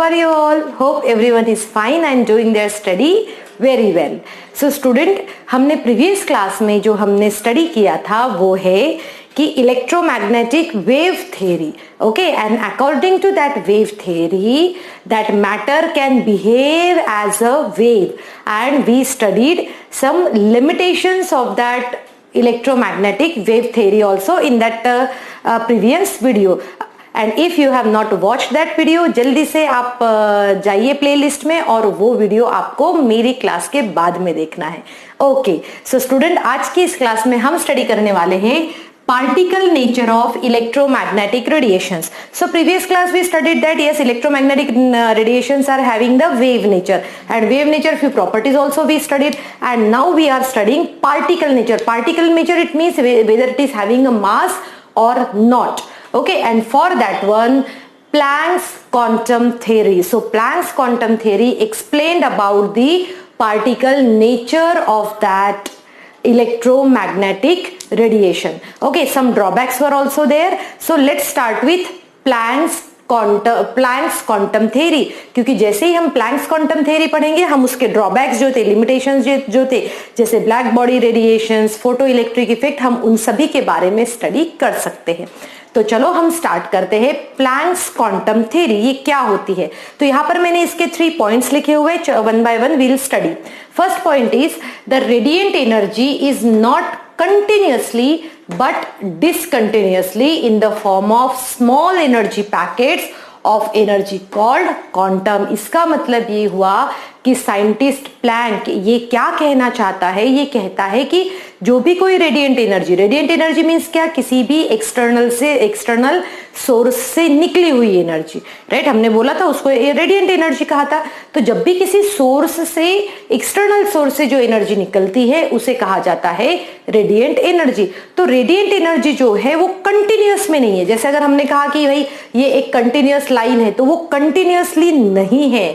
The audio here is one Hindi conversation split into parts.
are you all? Hope everyone is fine and doing their study very well. So student, हमने previous class में जो हमने study किया था वो है कि electromagnetic wave theory. Okay, and according to that wave theory, that matter can behave as a wave, and we studied some limitations of that electromagnetic wave theory also in that previous video. And if you have not watch that video, जल्दी से आप जाइए प्लेलिस्ट में और वो वीडियो आपको मेरी क्लास के बाद में देखना है. ओके, सो स्टूडेंट, आज की इस क्लास में हम स्टडी करने वाले हैं particle nature of electromagnetic radiations. So previous class we studied that yes, electromagnetic radiations are having the wave nature, and wave nature few properties also we studied, and now we are studying particle nature. Particle nature, it means whether it is having a mass or not. Okay, and for that one, Planck's quantum theory. So Planck's quantum theory explained about the particle nature of that electromagnetic radiation. Okay, some drawbacks were also there. So let's start with Planck's quantum theory. क्योंकि जैसे ही हम Planck's quantum theory पढ़ेंगे, हम उसके drawbacks जो थे, limitations जो थे, जैसे black body radiations, photoelectric effect, हम उन सभी के बारे में स्टडी कर सकते हैं. तो चलो हम स्टार्ट करते हैं. प्लैंक्स क्वांटम थ्योरी ये क्या होती है? तो यहाँ पर मैंने इसके 3 पॉइंट्स लिखे हुए, one by one we'll study. First point is the radiant energy is not continuously but discontinuously in the form of small energy packets of energy called quantum. इसका मतलब ये हुआ कि साइंटिस्ट प्लैंक ये क्या कहना चाहता है, ये कहता है कि जो भी कोई रेडिएंट एनर्जी मीन्स क्या, किसी भी एक्सटर्नल सोर्स से निकली हुई एनर्जी, राइट? हमने बोला था उसको रेडिएंट एनर्जी कहा था. तो जब भी किसी सोर्स से, एक्सटर्नल सोर्स से जो एनर्जी निकलती है उसे कहा जाता है रेडिएंट एनर्जी. तो रेडिएंट एनर्जी जो है वो कंटिन्यूअस में नहीं है. जैसे अगर हमने कहा कि भाई ये एक कंटिन्यूअस लाइन है, तो वो कंटिन्यूअसली नहीं है.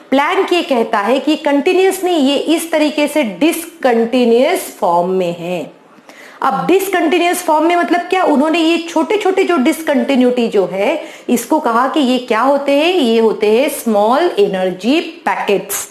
प्लैंक ये कहता है कि कंटिन्यूअस नहीं, ये इस तरीके से डिसकंटिन्यूअस फॉर्म में है. अब डिसकंटिन्यूअस फॉर्म में मतलब क्या, उन्होंने ये छोटे छोटे जो डिसकंटिन्यूटी जो है इसको कहा कि ये क्या होते हैं, ये होते हैं स्मॉल एनर्जी पैकेट्स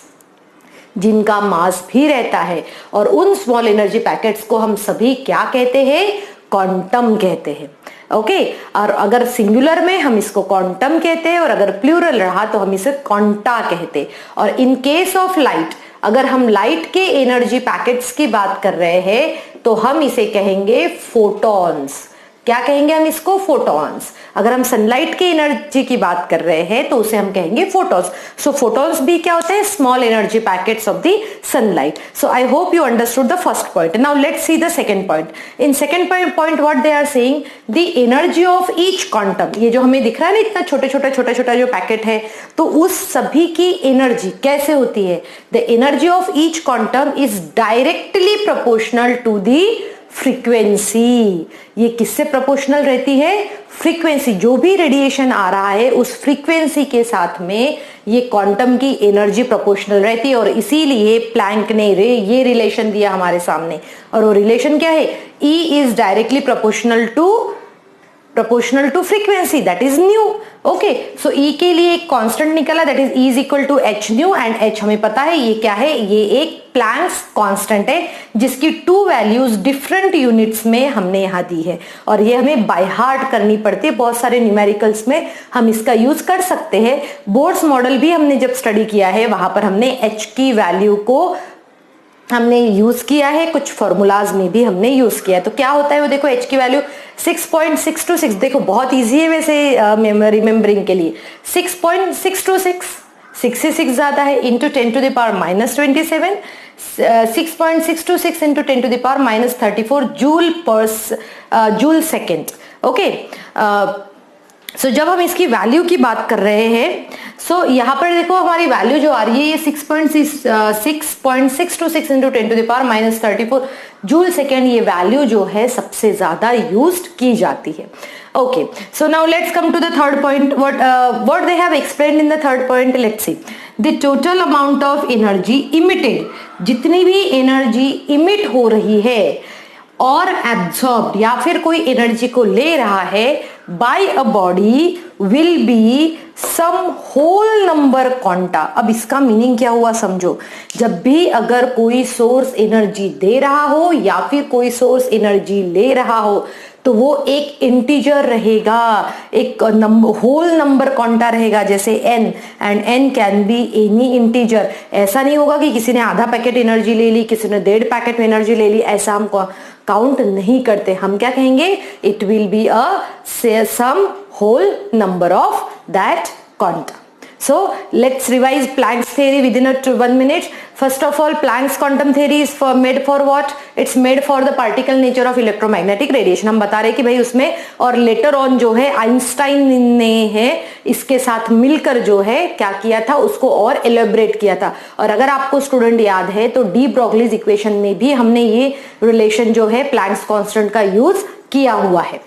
जिनका मास भी रहता है. और उन स्मॉल एनर्जी पैकेट्स को हम सभी क्या कहते हैं, क्वांटम कहते हैं. ओके, और अगर सिंगुलर में हम इसको क्वांटम कहते हैं और अगर प्लूरल रहा तो हम इसे क्वांटा कहते हैं. और इन केस ऑफ लाइट, अगर हम लाइट के एनर्जी पैकेट्स की बात कर रहे हैं तो हम इसे कहेंगे फोटॉन्स. क्या कहेंगे हम इसको, फोटॉन्स. अगर हम सनलाइट की एनर्जी की बात कर रहे हैं तो उसे हम कहेंगे फोटॉन्स. सो फोटॉन्स भी क्या होते हैं, small energy packets of the sunlight. So I hope you understood the first point. Now let's see the second point. In second point what they are saying, the energy of each quantum. ये जो हमें दिख रहा है ना, इतना छोटा छोटा जो पैकेट है, तो उस सभी की एनर्जी कैसे होती है, the energy of each quantum is directly proportional to the frequency. ये किससे प्रोपोर्शनल रहती है, फ्रीक्वेंसी. जो भी रेडिएशन आ रहा है उस फ्रीक्वेंसी के साथ में ये क्वांटम की एनर्जी प्रोपोर्शनल रहती है. और इसीलिए प्लैंक ने ये रिलेशन दिया हमारे सामने. और वो रिलेशन क्या है, E is directly proportional to frequency, that is nu. Okay, so E के लिए एक कांस्टेंट निकला, that is E is equal to h nu. And h हमें पता है ये क्या है, ये एक प्लैंक्स कांस्टेंट है जिसकी 2 वैल्यूज डिफरेंट यूनिट्स में हमने यहां दी है. और ये हमें बाय हार्ट करनी पड़ती है. बहुत सारे न्यूमेरिकल्स में हम इसका यूज कर सकते हैं. बोर्ड्स मॉडल भी हमने जब स्टडी किया है वहां पर हमने h की वैल्यू को हमने यूज किया है, कुछ फॉर्मूलाज में भी हमने यूज किया है. तो क्या होता है वो देखो, h की वैल्यू 6.626. देखो बहुत इजी है वैसे रिमेम्बरिंग के लिए. 6.626, 6 से 6 ज्यादा है, into 10 to the power -27. 6.626 into 10 to the power -34 joule second. Okay, so जब हम इसकी वैल्यू की बात कर रहे हैं, सो यहाँ पर देखो हमारी वैल्यू जो आ रही है ये 6.626 into 10 to the power -34 joule second. ये वैल्यू जो है सबसे ज्यादा यूज्ड की जाती है. Okay, so now let's come to the third point. What they have explained in the third point, let's see. The total amount of energy emitted, जितनी भी एनर्जी इमिट हो रही है और एब्सॉर्ब्ड या फिर कोई एनर्जी को ले रहा है by a body will be some whole number quanta. अब इसका मीनिंग क्या हुआ समझो, जब भी अगर कोई सोर्स एनर्जी दे रहा हो या फिर कोई सोर्स एनर्जी ले रहा हो तो वो एक इंटीजर रहेगा, एक होल नंबर क्वांटा रहेगा, जैसे n, and n can be any integer. ऐसा नहीं होगा कि किसी ने आधा पैकेट एनर्जी ले ली, किसी ने 1.5 पैकेट एनर्जी ले ली, ऐसा हम काउंट नहीं करते। हम क्या कहेंगे, it will be a some whole number of that quanta. So let's revise Planck's theory within 1 minute. First of all, Planck's quantum theory is made for what? It's made for the particle nature of electromagnetic radiation. हम बता रहे कि भाई उसमें, और later on जो है आइंस्टाइन ने है इसके साथ मिलकर जो है क्या किया था, उसको और elaborate किया था। और अगर आपको स्टूडेंट याद है तो डी ब्रोगलीज इक्वेशन में भी हमने ये रिलेशन जो है प्लैंक्स कांस्टेंट का यूज किया हुआ है।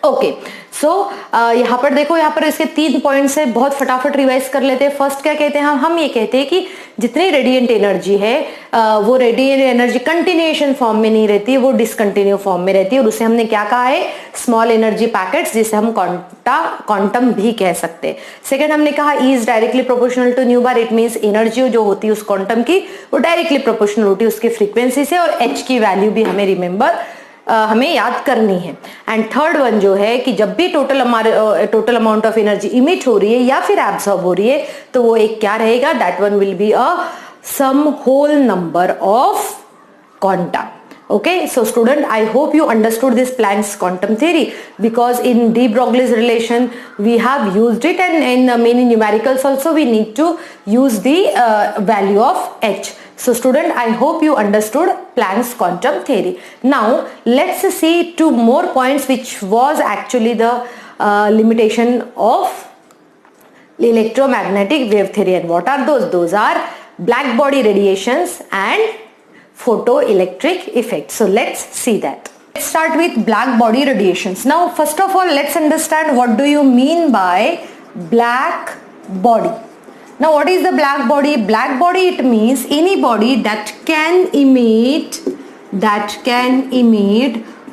ओके, सो यहाँ पर देखो, यहाँ पर इसके 3 पॉइंट्स है, बहुत फटाफट रिवाइज कर लेते हैं। फर्स्ट क्या कहते हैं हम ये कहते हैं कि जितनी रेडिएंट एनर्जी है वो रेडिएंट एनर्जी कंटिन्यूएशन फॉर्म में नहीं रहती, वो डिसकंटिन्यू फॉर्म में रहती है, और उसे हमने क्या कहा है, स्मॉल एनर्जी पैकेट्स, जिसे हम क्वांटम भी कह सकते हैं। सेकंड हमने कहा E is directly proportional to nu bar, it means energy जो होती है उस क्वांटम की वो डायरेक्टली प्रोपोर्शनल होती है उसकी फ्रीक्वेंसी से, और H की वैल्यू भी हमें रिमेंबर हमें याद करनी है। एंड थर्ड वन जो है कि जब भी total amount of energy emit हो रही है या फिर एब्सॉर्ब हो रही है तो वो एक क्या रहेगा, that one will be a some whole number of quanta. Okay, so student, I hope you understood this Planck's quantum theory, because in de Broglie's relation we have used it, and in many numericals also we need to use the value of H. So student, I hope you understood Planck's quantum theory. Now let's see 2 more points which was actually the limitation of electromagnetic wave theory. And what are those? Those are black body radiations and photoelectric effect. So let's see that. Let's start with black body radiations. Now first of all, let's understand what do you mean by black body. Now what is the black body? Black body, it means any body that can emit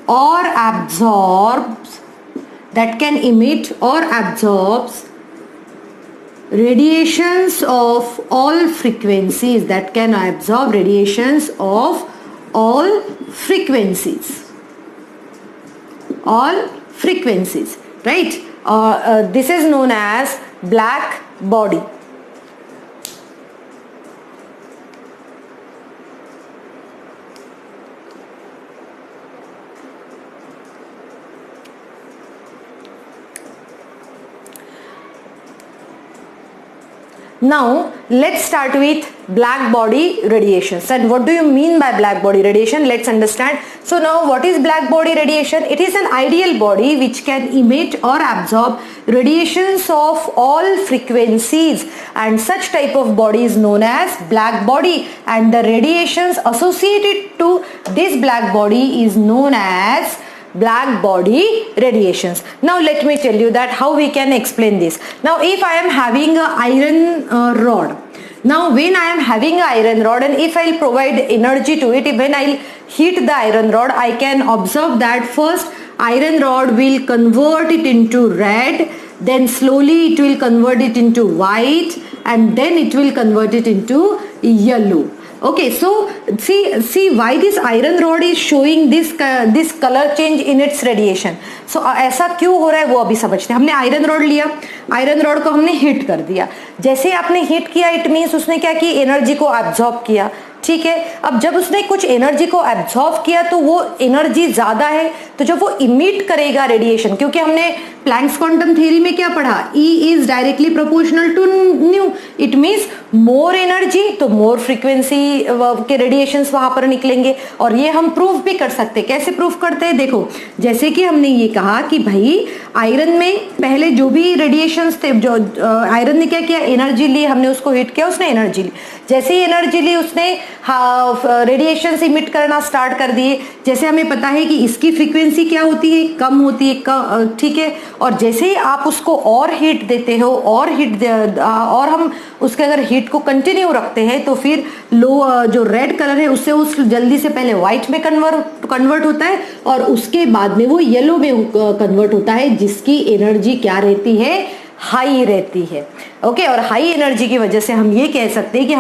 or absorbs radiations of all frequencies, that can absorb radiations of all frequencies, right? This is known as black body. Now let's start with black body radiations. And what do you mean by black body radiation? Let's understand. So now what is black body radiation? It is an ideal body which can emit or absorb radiations of all frequencies, and such type of body is known as black body, and the radiations associated to this black body is known as black body radiations. Now let me tell you that how we can explain this. Now if I am having a iron rod, now when I am having an iron rod, and if I will provide energy to it, when I will heat the iron rod, I can observe that first iron rod will convert it into red, then slowly it will convert it into white, and then it will convert it into yellow. Okay, so see why this iron rod is showing this color change in its radiation. So ऐसा क्यों हो रहा है वो अभी समझते हैं। हमने आयरन रॉड लिया, आयरन रॉड को हमने हीट कर दिया, जैसे आपने हीट किया इट मीन्स उसने क्या की, एनर्जी को एब्जॉर्ब किया, ठीक है। अब जब उसने कुछ एनर्जी को एब्जॉर्ब किया तो वो एनर्जी ज्यादा है, तो जब वो इमिट करेगा रेडिएशन, क्योंकि हमने प्लैंक्स क्वांटम थ्योरी में क्या पढ़ा, E is directly proportional to nu, it means more energy तो मोर फ्रीक्वेंसी के रेडिएशंस वहां पर निकलेंगे। और ये हम प्रूव भी कर सकते हैं। कैसे प्रूव करते हैं, देखो जैसे कि हमने ये कहा कि भाई आयरन में पहले जो भी रेडिएशंस थे, जो आयरन ने क्या किया, एनर्जी ली, हमने उसको हीट किया, उसने एनर्जी ली, जैसे ही एनर्जी ली उसने रेडिएशंस इमिट करना स्टार्ट कर दिए। जैसे हमें पता है कि इसकी फ्रीक्वेंसी क्या होती है, कम होती है, ठीक है। और जैसे ही आप उसको और हीट देते हो, और हम उसके अगर हीट को कंटिन्यू रखते हैं तो फिर लो जो रेड कलर है उससे उस जल्दी से पहले व्हाइट में कन्वर्ट होता है, और उसके बाद में वो येलो में कन्वर्ट होता है, जिसकी एनर्जी क्या रहती है, हाई रहती है। ओके, और हाई एनर्जी की वजह से हम ये कह सकते हैं कि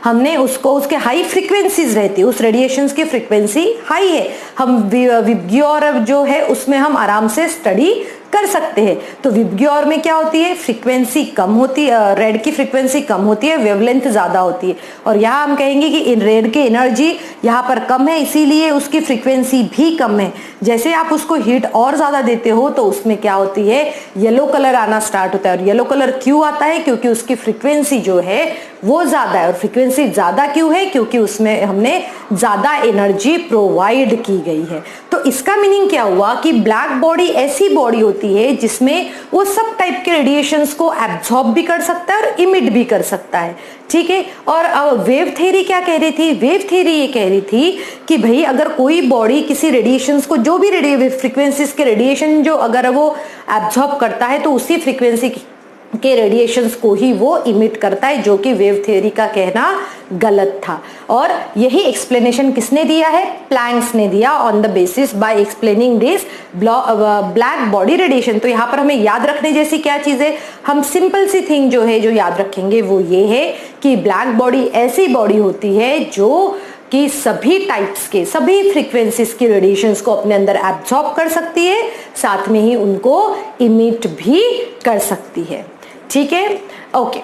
हमने उसको उसके हाई फ्रीक्वेंसीज रहती है, उस रेडिएशंस की फ्रीक्वेंसी हाई है। हम विबग्योर जो है उसमें हम आराम से स्टडी कर सकते हैं। तो विबग्योर में क्या होती है, फ्रीक्वेंसी कम होती है, रेड की फ्रीक्वेंसी कम होती है, वेवलेंथ ज्यादा होती है। और यहाँ हम कहेंगे कि इन रेड की एनर्जी यहाँ पर कम है, इसीलिए उसकी फ्रीक्वेंसी भी कम है। जैसे आप उसको हीट और ज्यादा देते हो तो उसमें क्या होती है, येलो कलर आना स्टार्ट होता है। और येलो कलर क्यों आता है, क्योंकि उसकी फ्रीक्वेंसी जो है वो ज्यादा है। और फ्रीक्वेंसी ज्यादा क्यों है, क्योंकि उसमें हमने ज्यादा एनर्जी प्रोवाइड की गई है। तो इसका मीनिंग क्या हुआ कि ब्लैक बॉडी ऐसी बॉडी होती है जिसमें वो सब टाइप के रेडिएशंस को एब्जॉर्ब भी कर सकता है और इमिट भी कर सकता है। ठीक है, और वेव थ्योरी क्या कह रही थी, वेव थ्योरी ये कह रही थी कि भाई अगर कोई बॉडी किसी रेडिएशंस को, जो भी फ्रीक्वेंसीज के रेडिएशन जो अगर वो एब्जॉर्ब करता है तो उसी फ्रीक्वेंसी के रेडिएशंस को ही वो इमिट करता है, जो कि वेव थ्योरी का कहना गलत था। और यही एक्सप्लेनेशन किसने दिया है, प्लैंक्स ने दिया, on the basis by explaining this black body radiation. तो यहाँ पर हमें याद रखने जैसी क्या चीज है, हम सिंपल सी थिंग जो है जो याद रखेंगे वो ये है कि ब्लैक बॉडी ऐसी बॉडी होती है जो कि सभी टाइप्स के, सभी फ्रीक्वेंसीज की रेडिएशंस को अपने अंदर एब्जॉर्ब कर सकती है, साथ में ही उनको इमिट भी कर सकती है। ठीक है, okay.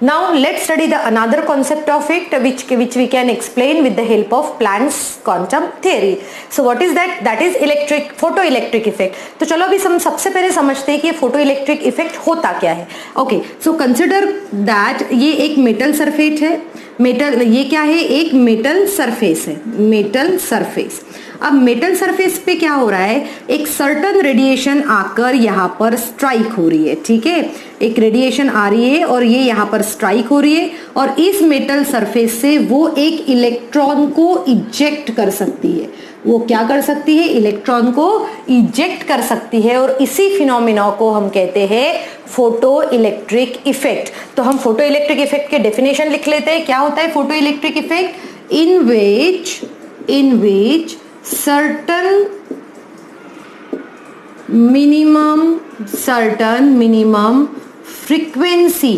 Now let's study the another concept of it which we can explain with the help of Planck's quantum theory. So what is that? That is photoelectric effect. तो चलो अभी हम सबसे पहले समझते हैं कि ये photoelectric effect होता क्या है। Okay, so consider that ये एक मेटल सरफेस है, ये क्या है, एक मेटल सरफेस है, मेटल सरफेस। अब मेटल सरफेस पे क्या हो रहा है, एक सर्टन रेडिएशन आकर यहाँ पर स्ट्राइक हो रही है। ठीक है, एक रेडिएशन आ रही है और ये यहाँ पर स्ट्राइक हो रही है और इस मेटल सरफेस से वो एक इलेक्ट्रॉन को इजेक्ट कर सकती है। वो क्या कर सकती है, इलेक्ट्रॉन को इजेक्ट कर सकती है और इसी फिनोमिना को हम कहते हैं फोटो इलेक्ट्रिक इफेक्ट। तो हम फोटो इलेक्ट्रिक इफेक्ट के डेफिनेशन लिख लेते हैं। क्या होता है photo electric effect, in which certain minimum frequency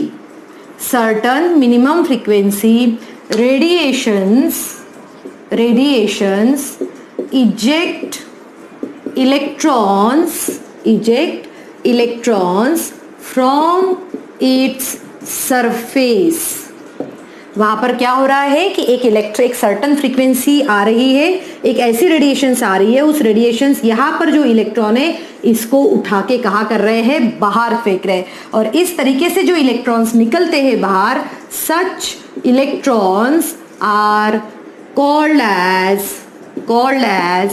radiations eject electrons from its surface। वहां पर क्या हो रहा है कि एक सर्टन फ्रीक्वेंसी आ रही है, एक ऐसी रेडिएशंस आ रही है, उस रेडिएशंस यहाँ पर जो इलेक्ट्रॉन है इसको उठा के कहाँ कर रहे हैं, बाहर फेंक रहे हैं। और इस तरीके से जो इलेक्ट्रॉन्स निकलते हैं बाहर, such electrons are called as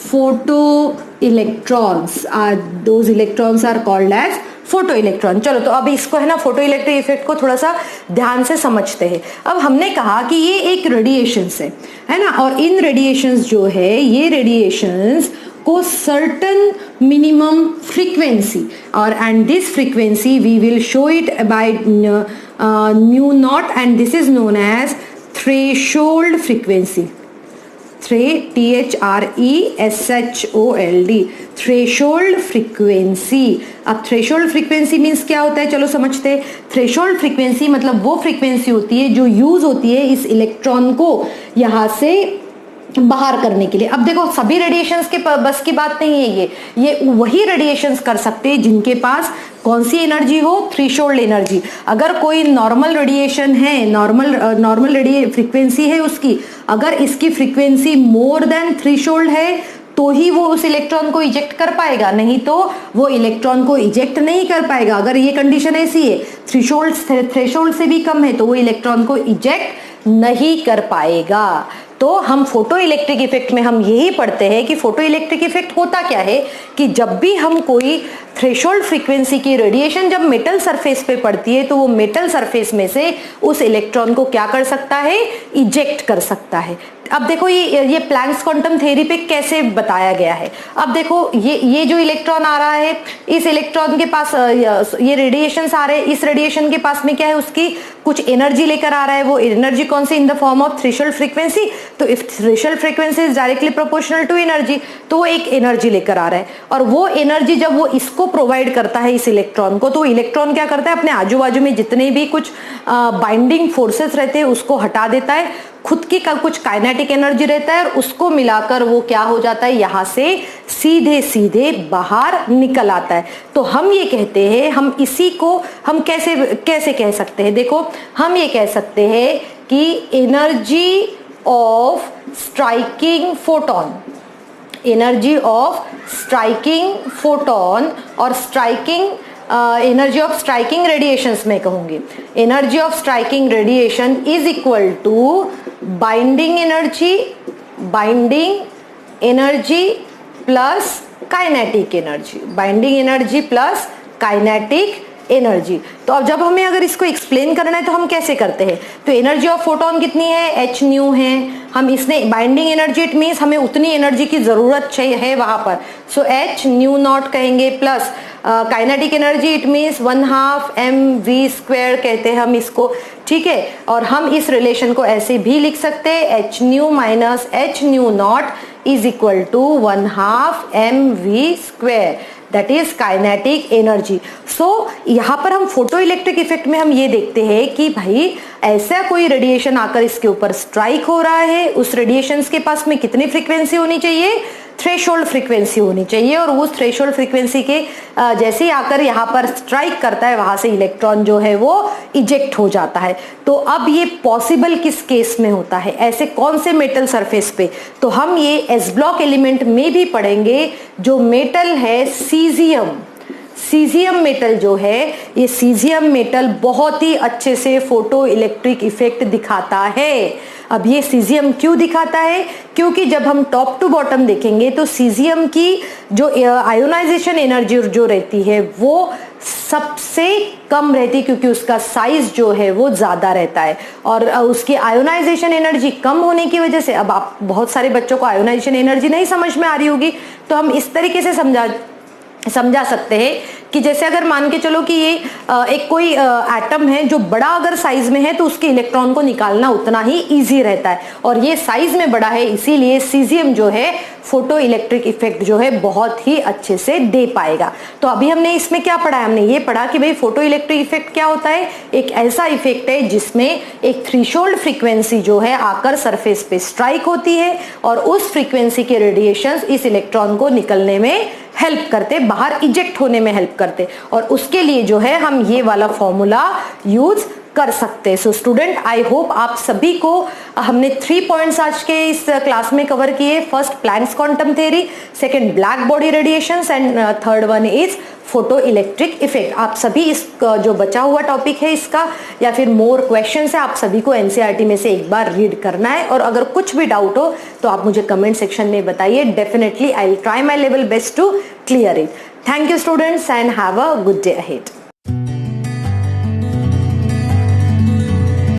photo electrons. Those electrons are called as photo electron. चलो तो अब इसको है ना फोटो इलेक्ट्रिक इफेक्ट को थोड़ा सा ध्यान से समझते हैं। अब हमने कहा कि ये एक रेडिएशंस है ना, और इन रेडिएशंस जो है ये रेडिएशंस को सर्टन मिनिमम फ्रीक्वेंसी और and this frequency we will show it by mu naught and this is known as threshold frequency. THRESHOLD, threshold frequency. अब थ्रेशोल्ड फ्रीक्वेंसी मीन्स क्या होता है, चलो समझते हैं। थ्रेशोल्ड फ्रीक्वेंसी मतलब वो फ्रीक्वेंसी होती है जो यूज होती है इस इलेक्ट्रॉन को यहां से बाहर करने के लिए। अब देखो सभी रेडिएशंस के बस की बात नहीं है, ये वही रेडिएशंस कर सकते हैं जिनके पास कौन सी एनर्जी हो, थ्रेशोल्ड एनर्जी। अगर कोई नॉर्मल रेडिएशन है, नॉर्मल फ्रीक्वेंसी है उसकी, अगर इसकी फ्रीक्वेंसी मोर देन थ्रेशोल्ड है तो ही वो उस इलेक्ट्रॉन को इजेक्ट कर पाएगा, नहीं तो वो इलेक्ट्रॉन को इजेक्ट नहीं कर पाएगा। अगर ये कंडीशन ऐसी है, थ्रेशोल्ड से भी कम है, तो वो इलेक्ट्रॉन को इजेक्ट नहीं कर पाएगा। तो हम फोटो इलेक्ट्रिक इफेक्ट में हम यही पढ़ते हैं कि फोटो इलेक्ट्रिक इफेक्ट होता क्या है कि जब भी हम कोई थ्रेशोल्ड फ्रीक्वेंसी की रेडिएशन जब मेटल सरफेस पे पड़ती है तो वो मेटल सरफेस में से उस इलेक्ट्रॉन को क्या कर सकता है, इजेक्ट कर सकता है। अब देखो ये प्लैंक्स क्वांटम थ्योरी पे कैसे बताया गया है। अब देखो ये जो इलेक्ट्रॉन आ रहा है, इस इलेक्ट्रॉन के पास ये रेडिएशंस आ रहे हैं, इस रेडिएशन के पास में क्या है, उसकी कुछ एनर्जी लेकर आ रहा है। वो एनर्जी कौन सी, in the form of threshold frequency. तो if threshold frequency is directly proportional to energy, तो वो एक एनर्जी लेकर आ रहा है। और वो एनर्जी जब वो इसको प्रोवाइड करता है इस इलेक्ट्रॉन को, तो इलेक्ट्रॉन क्या करता है, अपने आजू बाजू में जितने भी कुछ बाइंडिंग फोर्सेस रहते हैं उसको हटा देता है, खुद की कुछ काइनेटिक एनर्जी रहता है और उसको मिलाकर वो क्या हो जाता है, यहां से सीधे सीधे बाहर निकल आता है। तो हम ये कहते हैं, हम इसी को हम कैसे कह सकते हैं, देखो हम ये कह सकते हैं कि energy of striking photon, energy of striking photon और striking energy of striking radiations में कहूंगी, energy of striking radiation is equal to binding energy plus kinetic energy, binding energy plus kinetic energy. तो अब जब हमें अगर इसको एक्सप्लेन करना है तो हम कैसे करते हैं, तो एनर्जी ऑफ फोटोन कितनी है, h न्यू है, हम इसने बाइंडिंग एनर्जी, इट मीन्स हमें उतनी एनर्जी की जरूरत है वहां पर, सो h न्यू नॉट कहेंगे, plus kinetic energy it means 1/2 mv² कहते हैं हम इसको, ठीक है। और हम इस रिलेशन को ऐसे भी लिख सकते हैं, h nu minus h nu naught is equal to 1/2 mv², that is kinetic energy. So यहाँ पर हम फोटो इलेक्ट्रिक इफेक्ट में हम ये देखते हैं कि भाई ऐसा कोई रेडिएशन आकर इसके ऊपर स्ट्राइक हो रहा है, उस रेडिएशन के पास में कितनी फ्रीक्वेंसी होनी चाहिए, थ्रेशोल्ड फ्रीक्वेंसी होनी चाहिए, और उस थ्रेशोल्ड फ्रीक्वेंसी के जैसे ही आकर यहाँ पर स्ट्राइक करता है, वहां से इलेक्ट्रॉन जो है वो इजेक्ट हो जाता है। तो अब ये पॉसिबल किस केस में होता है, ऐसे कौन से मेटल सरफेस पे, तो हम ये एस ब्लॉक एलिमेंट में भी पढ़ेंगे। जो मेटल है सीजियम, सीजियम मेटल जो है, ये सीजियम मेटल बहुत ही अच्छे से फोटो इलेक्ट्रिक इफेक्ट दिखाता है। अब ये सीजियम क्यों दिखाता है, क्योंकि जब हम टॉप टू बॉटम देखेंगे तो सीजियम की जो आयोनाइजेशन एनर्जी जो रहती है वो सबसे कम रहती है, क्योंकि उसका साइज जो है वो ज्यादा रहता है, और उसकी आयोनाइजेशन एनर्जी कम होने की वजह से, अब आप बहुत सारे बच्चों को आयोनाइजेशन एनर्जी नहीं समझ में आ रही होगी, तो हम इस तरीके से समझा सकते हैं कि जैसे अगर मान के चलो कि ये एक कोई एटम है जो बड़ा अगर साइज में है, तो उसके इलेक्ट्रॉन को निकालना उतना ही इजी रहता है, और ये साइज में बड़ा है, इसीलिए सीजियम जो है फोटो इलेक्ट्रिक इफेक्ट जो है बहुत ही अच्छे से दे पाएगा। तो अभी हमने इसमें क्या पढ़ा है, हमने ये पढ़ा कि भाई फोटो इलेक्ट्रिक इफेक्ट क्या होता है, एक ऐसा इफेक्ट है जिसमें एक थ्रेशोल्ड फ्रीक्वेंसी जो है आकर सरफेस पे स्ट्राइक होती है, और उस फ्रीक्वेंसी के रेडिएशंस इस इलेक्ट्रॉन को निकलने में हेल्प करते, बाहर इजेक्ट होने में हेल्प करते, और उसके लिए जो है हम ये वाला फॉर्मूला यूज कर सकते हैं। सो स्टूडेंट, आई होप आप सभी को हमने 3 पॉइंट्स आज के इस क्लास में कवर किए। First Planck's quantum theory, second black body radiations, and third one is photoelectric effect. आप सभी इस जो बचा हुआ टॉपिक है इसका या फिर मोर क्वेश्चंस है, आप सभी को एनसीईआरटी में से एक बार रीड करना है, और अगर कुछ भी डाउट हो तो आप मुझे कमेंट सेक्शन में बताइए। Definitely I will try my level best to clear it. Thank you students and have a good day ahead.